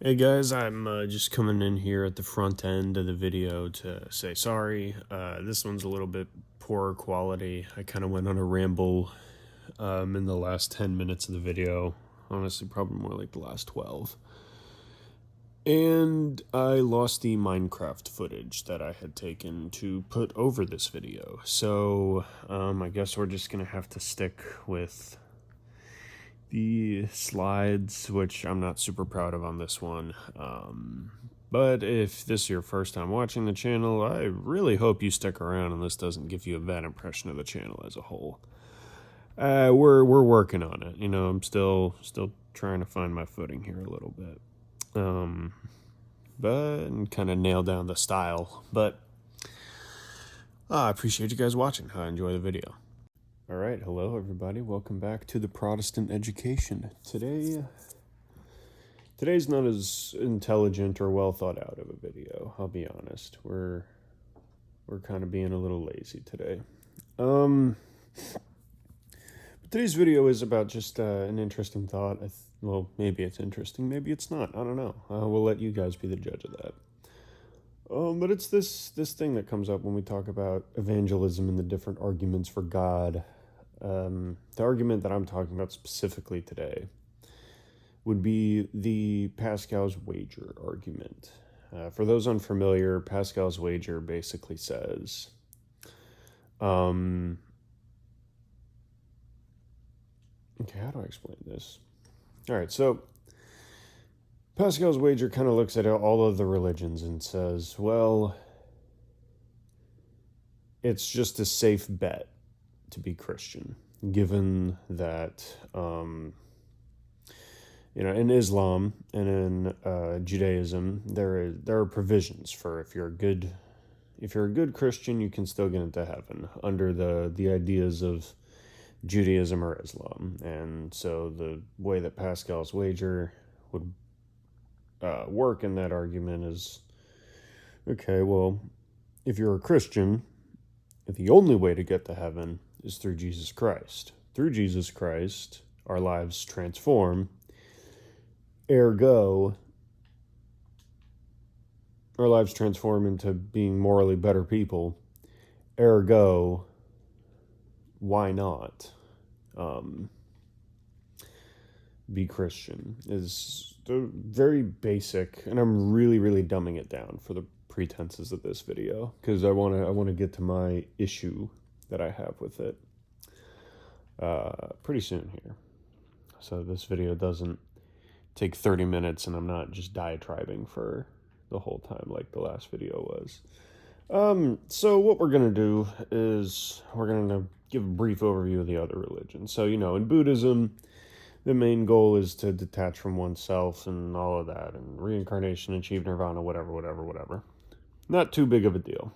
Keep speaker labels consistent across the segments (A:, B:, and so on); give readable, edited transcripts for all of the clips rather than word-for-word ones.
A: Hey guys, I'm just coming in here at the front end of the video to say sorry. This one's a little bit poorer quality. I kind of went on a ramble in the last 10 minutes of the video. Honestly, probably more like the last 12. And I lost the Minecraft footage that I had taken to put over this video. So I guess we're just going to have to stick with the slides, which I'm not super proud of on this one. But if this is your first time watching the channel, I really hope you stick around and this doesn't give you a bad impression of the channel as a whole. We're working on it. You know, I'm still trying to find my footing here a little bit. But kind of nail down the style. But I appreciate you guys watching. I enjoy the video. All right, hello everybody. Welcome back to the Protestant Education. Today's not as intelligent or well thought out of a video. I'll be honest. We're kind of being a little lazy today. But today's video is about just an interesting thought. Well, maybe it's interesting, maybe it's not. I don't know. We'll let you guys be the judge of that. But it's this thing that comes up when we talk about evangelism and the different arguments for God. The argument that I'm talking about specifically today would be the Pascal's wager argument. For those unfamiliar, Pascal's wager basically says, okay, how do I explain this? All right, so Pascal's wager kind of looks at all of the religions and says, well, it's just a safe bet to be Christian, given that, in Islam and in Judaism, there are provisions for if you're a good Christian, you can still get into heaven under the ideas of Judaism or Islam. And so the way that Pascal's wager would work in that argument is, okay, well, if you're a Christian, the only way to get to heaven is through Jesus Christ. Through Jesus Christ, our lives transform. Ergo, our lives transform into being morally better people. Ergo, why not be Christian? Is the very basic, and I'm really dumbing it down for the pretenses of this video because I want to get to my issue that I have with it pretty soon here. So this video doesn't take 30 minutes and I'm not just diatribing for the whole time like the last video was. So what we're going to do is we're going to give a brief overview of the other religions. So, in Buddhism, the main goal is to detach from oneself and all of that, and reincarnation, achieve nirvana, whatever. Not too big of a deal.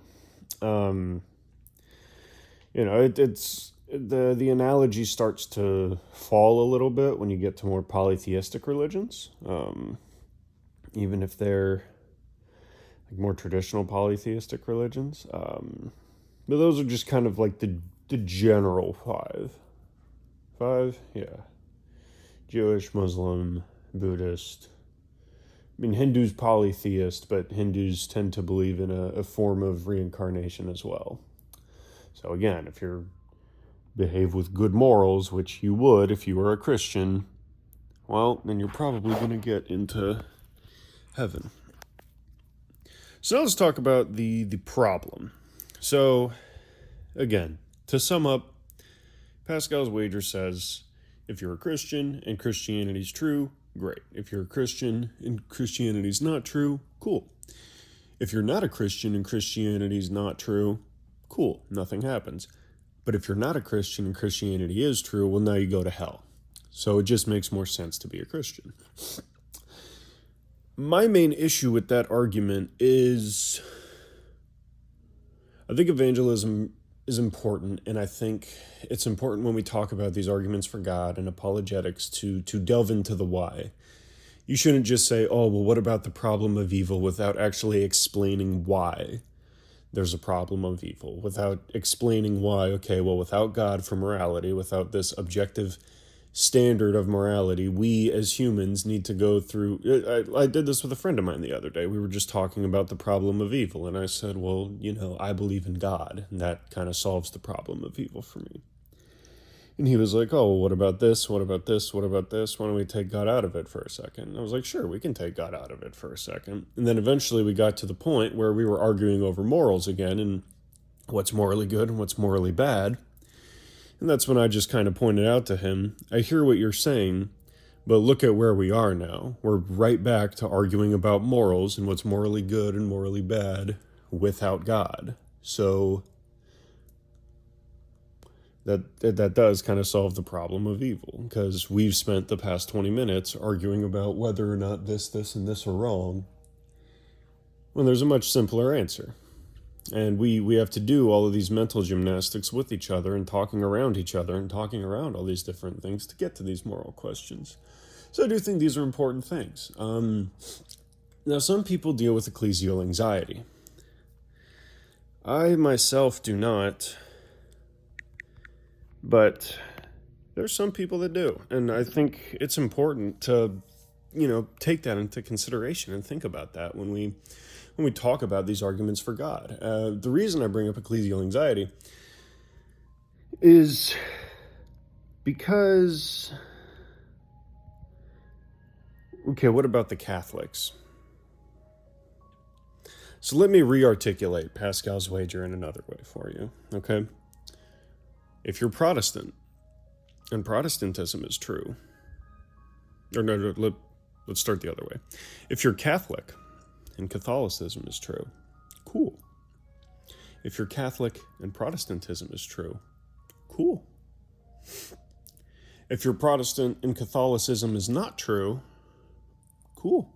A: It's the analogy starts to fall a little bit when you get to more polytheistic religions, even if they're like more traditional polytheistic religions. But those are just kind of like the general five, yeah. Jewish, Muslim, Buddhist. I mean, Hindu's polytheist, but Hindus tend to believe in a form of reincarnation as well. So again, if you behave with good morals, which you would if you were a Christian, well, then you're probably going to get into heaven. So now let's talk about the problem. So again, to sum up, Pascal's wager says, if you're a Christian and Christianity's true, great. If you're a Christian and Christianity's not true, cool. If you're not a Christian and Christianity's not true, cool, nothing happens. But if you're not a Christian and Christianity is true, well, now you go to hell. So it just makes more sense to be a Christian. My main issue with that argument is I think evangelism is important, and I think it's important when we talk about these arguments for God and apologetics to delve into the why. You shouldn't just say, oh, well, what about the problem of evil without actually explaining why there's a problem of evil, without explaining why, okay, well, without God for morality, without this objective standard of morality we as humans need to go through. I did this with a friend of mine the other day. We were just talking about the problem of evil, and I said, well, I believe in God, and that kind of solves the problem of evil for me. And he was like, oh, well, what about this? What about this? What about this? Why don't we take God out of it for a second? And I was like, sure, we can take God out of it for a second. And then eventually we got to the point where we were arguing over morals again and what's morally good and what's morally bad. And that's when I just kind of pointed out to him, I hear what you're saying, but look at where we are now. We're right back to arguing about morals and what's morally good and morally bad without God. So that does kind of solve the problem of evil, because we've spent the past 20 minutes arguing about whether or not this, and this are wrong, when there's a much simpler answer. And we have to do all of these mental gymnastics with each other and talking around each other and talking around all these different things to get to these moral questions. So I do think these are important things. Now, some people deal with ecclesial anxiety. I myself do not, but there's some people that do. And I think it's important to, take that into consideration and think about that when we talk about these arguments for God. The reason I bring up ecclesial anxiety is because, okay, what about the Catholics? So let me re-articulate Pascal's wager in another way for you, okay? If you're Protestant, and Protestantism is true, or no, let's start the other way. If you're Catholic, and Catholicism is true, cool. If you're Catholic and Protestantism is true, cool. If you're Protestant and Catholicism is not true, cool.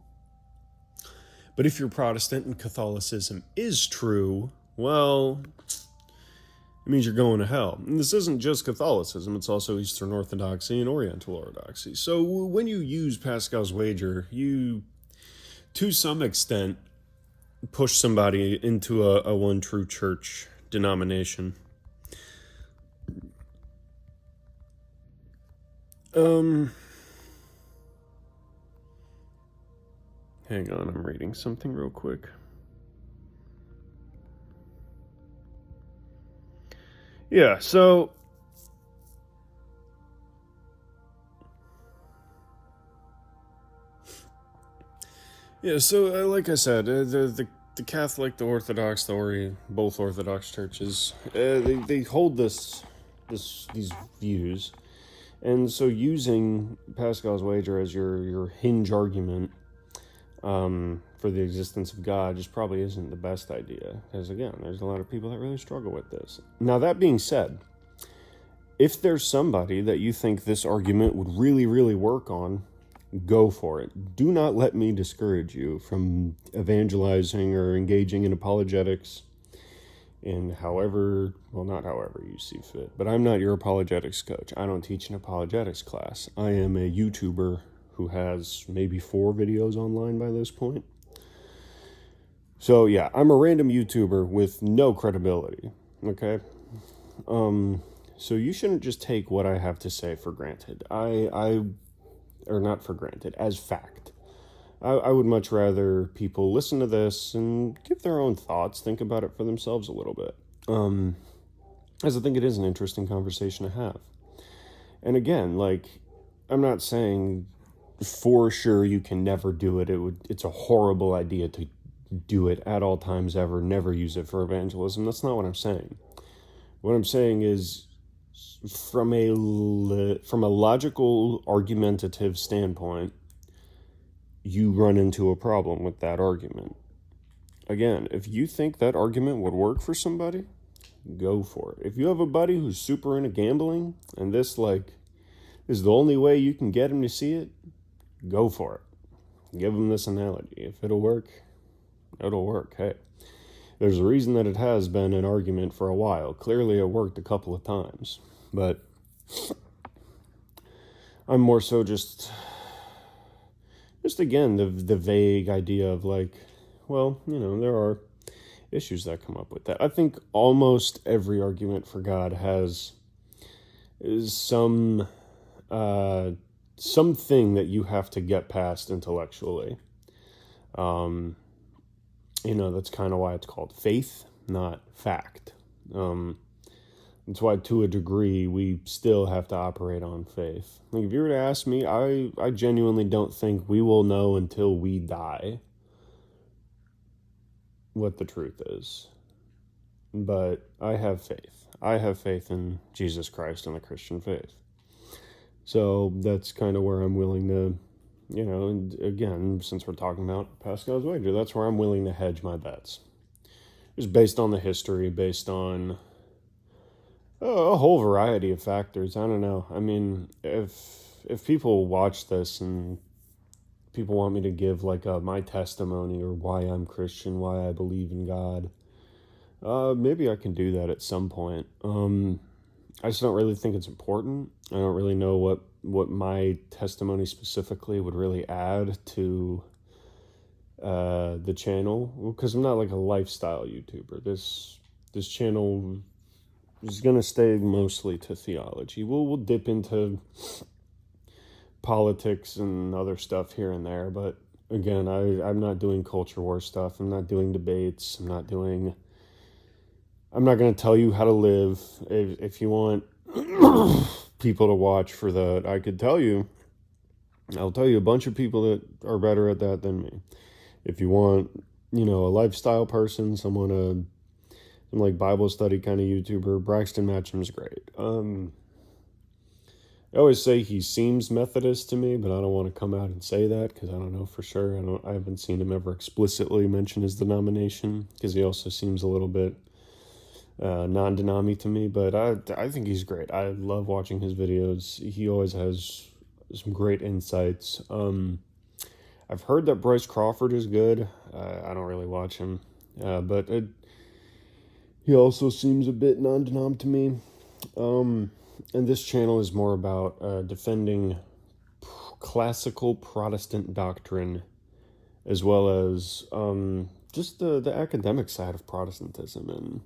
A: But if you're Protestant and Catholicism is true, well, it means you're going to hell. And this isn't just Catholicism, it's also Eastern Orthodoxy and Oriental Orthodoxy. So when you use Pascal's wager, you, to some extent, push somebody into a one true church denomination. Hang on, I'm reading something real quick. Yeah, so like I said, the Catholic, the Orthodox, both Orthodox churches, they hold these views, and so using Pascal's wager as your hinge argument for the existence of God just probably isn't the best idea, because again, there's a lot of people that really struggle with this. Now, that being said, if there's somebody that you think this argument would really, really work on, go for it. Do not let me discourage you from evangelizing or engaging in apologetics in not however you see fit, but I'm not your apologetics coach. I don't teach an apologetics class. I am a YouTuber who has maybe 4 videos online by this point. So yeah, I'm a random YouTuber with no credibility, okay? So you shouldn't just take what I have to say for granted. Or not for granted, as fact. I would much rather people listen to this and give their own thoughts, think about it for themselves a little bit. As I think it is an interesting conversation to have. And again, I'm not saying for sure you can never do it. It's a horrible idea to do it at all times ever, never use it for evangelism. That's not what I'm saying. What I'm saying is, from a logical, argumentative standpoint, you run into a problem with that argument. Again, if you think that argument would work for somebody, go for it. If you have a buddy who's super into gambling, and this is the only way you can get him to see it, go for it. Give him this analogy. If it'll work, it'll work. Hey, there's a reason that it has been an argument for a while. Clearly it worked a couple of times. But I'm more so just again, the vague idea of there are issues that come up with that. I think almost every argument for God has some uh, something that you have to get past intellectually. Um, that's kind of why it's called faith, not fact. That's why, to a degree, we still have to operate on faith. Like, if you were to ask me, I genuinely don't think we will know until we die what the truth is. But I have faith. I have faith in Jesus Christ and the Christian faith. So that's kind of where I'm willing to, and again, since we're talking about Pascal's wager, that's where I'm willing to hedge my bets. Just based on the history, based on a whole variety of factors. I don't know. I mean, if people watch this and people want me to give like my testimony or why I'm Christian, why I believe in God, maybe I can do that at some point. I just don't really think it's important. I don't really know what my testimony specifically would really add to the channel, because I'm not like a lifestyle YouTuber. This channel is gonna stay mostly to theology. We'll dip into politics and other stuff here and there, but again, I'm not doing culture war stuff. I'm not doing debates. I'm not going to tell you how to live. If you want people to watch for that, I could tell you. I'll tell you a bunch of people that are better at that than me. If you want, a lifestyle person, some like Bible study kind of YouTuber, Braxton Matcham's great. I always say he seems Methodist to me, but I don't want to come out and say that because I don't know for sure. I haven't seen him ever explicitly mention his denomination, because he also seems a little bit non-denomy to me. But I think he's great. I love watching his videos. He always has some great insights. I've heard that Bryce Crawford is good. I don't really watch him, but he also seems a bit non-denom to me. And this channel is more about defending classical Protestant doctrine, as well as just the academic side of Protestantism. And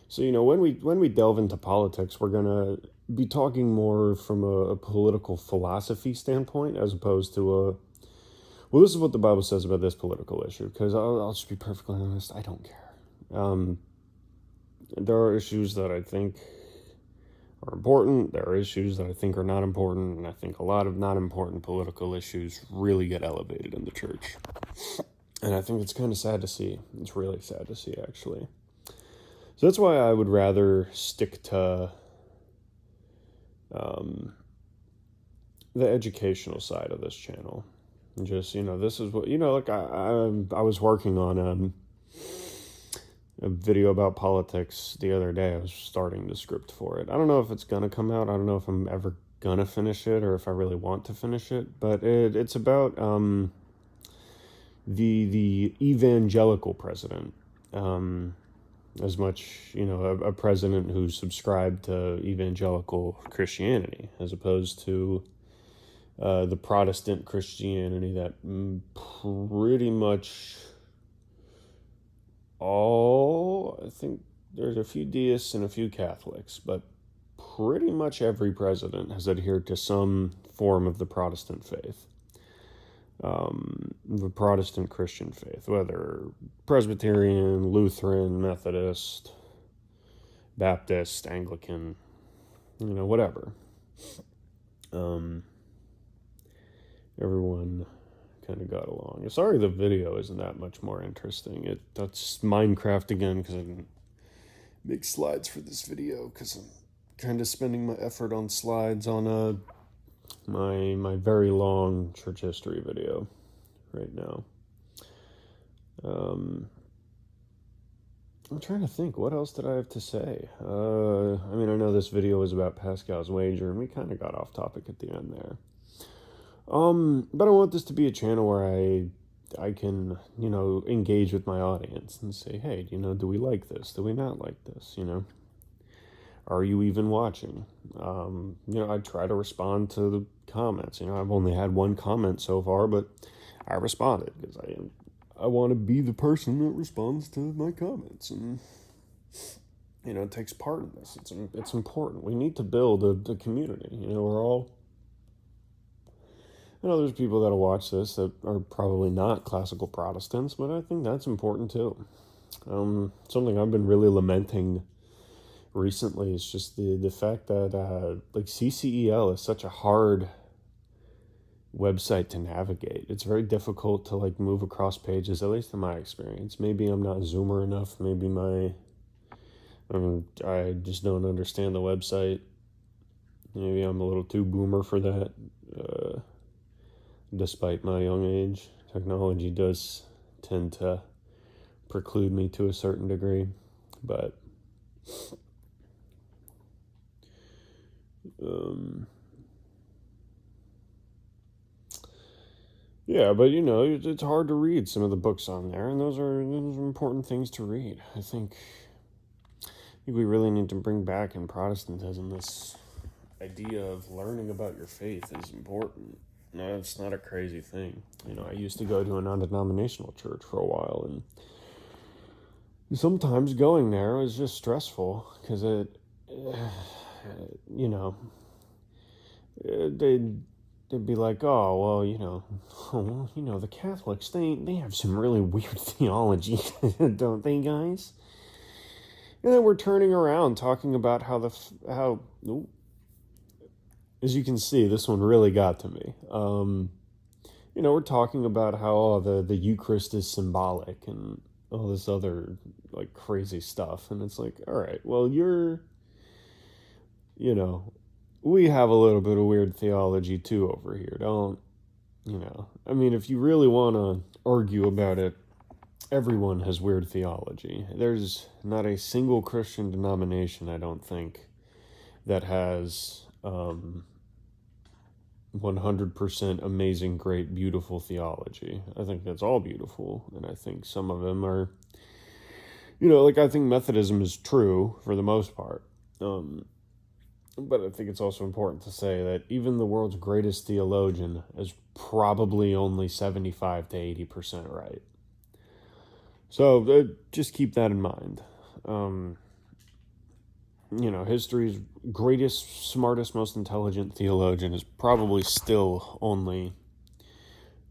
A: so, when we delve into politics, we're gonna be talking more from a political philosophy standpoint, as opposed to this is what the Bible says about this political issue. Because I'll just be perfectly honest, I don't care. There are issues that I think are important. There are issues that I think are not important, and I think a lot of not important political issues really get elevated in the church. And I think it's kind of sad to see. It's really sad to see, actually. So that's why I would rather stick to the educational side of this channel. Just, this is what, like I was working on a video about politics the other day. I was starting the script for it. I don't know if it's gonna come out. I don't know if I'm ever gonna finish it or if I really want to finish it. But it's about the evangelical president. As much, a president who subscribed to evangelical Christianity, as opposed to the Protestant Christianity that pretty much I think there's a few deists and a few Catholics, but pretty much every president has adhered to some form of the Protestant faith, the Protestant Christian faith, whether Presbyterian, Lutheran, Methodist, Baptist, Anglican, whatever. Everyone kind of got along. Sorry the video isn't that much more interesting. That's Minecraft again, because I didn't make slides for this video, because I'm kind of spending my effort on slides on my very long church history video right now. I'm trying to think, what else did I have to say? I know this video was about Pascal's wager, and we kind of got off topic at the end there. But I want this to be a channel where I can, engage with my audience and say, hey, do we like this? Do we not like this? Are you even watching? I try to respond to the comments. I've only had one comment so far, but I responded because I want to be the person that responds to my comments, and takes part in this. It's important. We need to build a community. We're all I know there's people that'll watch this that are probably not classical Protestants, but I think that's important too. Something I've been really lamenting recently is just the fact that like CCEL is such a hard website to navigate. It's very difficult to like move across pages, at least in my experience. Maybe I'm not zoomer enough. Maybe I just don't understand the website. Maybe I'm a little too boomer for that. Despite my young age, technology does tend to preclude me to a certain degree, but yeah, but it's hard to read some of the books on there, and those are important things to read. I think we really need to bring back in Protestantism this idea of learning about your faith is important. No, it's not a crazy thing. I used to go to a non-denominational church for a while, and sometimes going there was just stressful because you know, they'd be like, oh, well, the Catholics, they have some really weird theology, don't they, guys? And then we're turning around talking about ooh, as you can see, this one really got to me. We're talking about how the Eucharist is symbolic and all this other like crazy stuff, and it's like, all right, well, we have a little bit of weird theology too over here. Don't, I mean, if you really want to argue about it, everyone has weird theology. There's not a single Christian denomination, I don't think, that has 100% amazing, great, beautiful theology. I think that's all beautiful, and I think some of them are, I think Methodism is true for the most part. But I think it's also important to say that even the world's greatest theologian is probably only 75 to 80% right. So just keep that in mind. History's greatest, smartest, most intelligent theologian is probably still only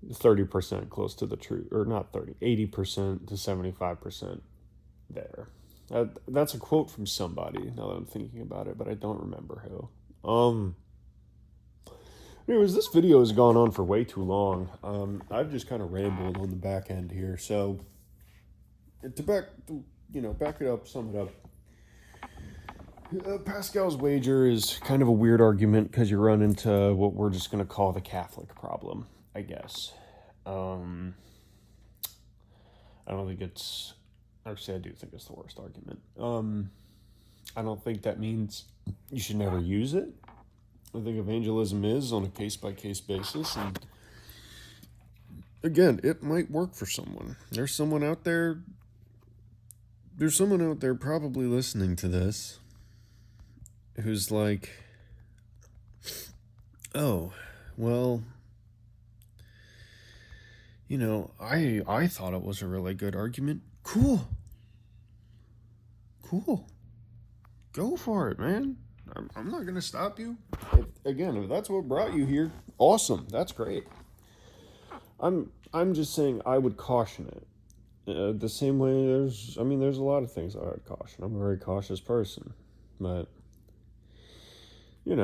A: 30% close to the truth, or not 30, 80% to 75% there. That's a quote from somebody, now that I'm thinking about it, but I don't remember who. Anyways, this video has gone on for way too long. I've just kind of rambled on the back end here, so to back it up, sum it up. Pascal's wager is kind of a weird argument because you run into what we're just going to call the Catholic problem, I guess. I don't think it's... Actually, I do think it's the worst argument. I don't think that means you should never use it. I think evangelism is on a case-by-case basis, and again, it might work for someone. There's someone out there probably listening to this who's like, oh, well, I thought it was a really good argument. Cool. Go for it, man. I'm not going to stop you. If that's what brought you here, awesome. That's great. I'm just saying I would caution it. The same way there's a lot of things I would caution. I'm a very cautious person. But, I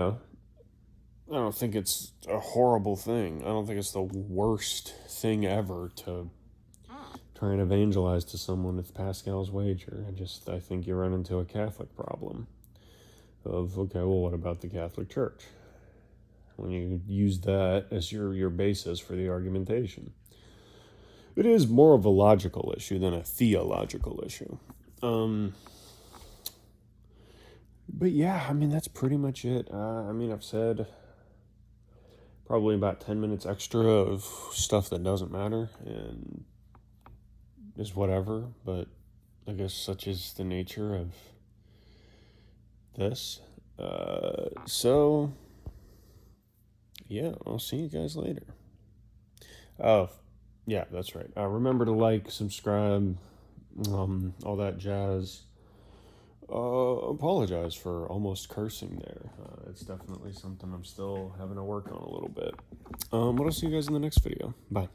A: don't think it's a horrible thing. I don't think it's the worst thing ever to try and evangelize to someone with Pascal's wager. I think you run into a Catholic problem of, okay, well, what about the Catholic Church? When you use that as your basis for the argumentation. It is more of a logical issue than a theological issue. But yeah, that's pretty much it. I've said probably about 10 minutes extra of stuff that doesn't matter and is whatever, but I guess such is the nature of this. So, yeah, I'll see you guys later. Oh, yeah, that's right. Remember to like, subscribe, all that jazz. Apologize for almost cursing there. It's definitely something I'm still having to work on a little bit. What I'll see you guys in the next video. Bye.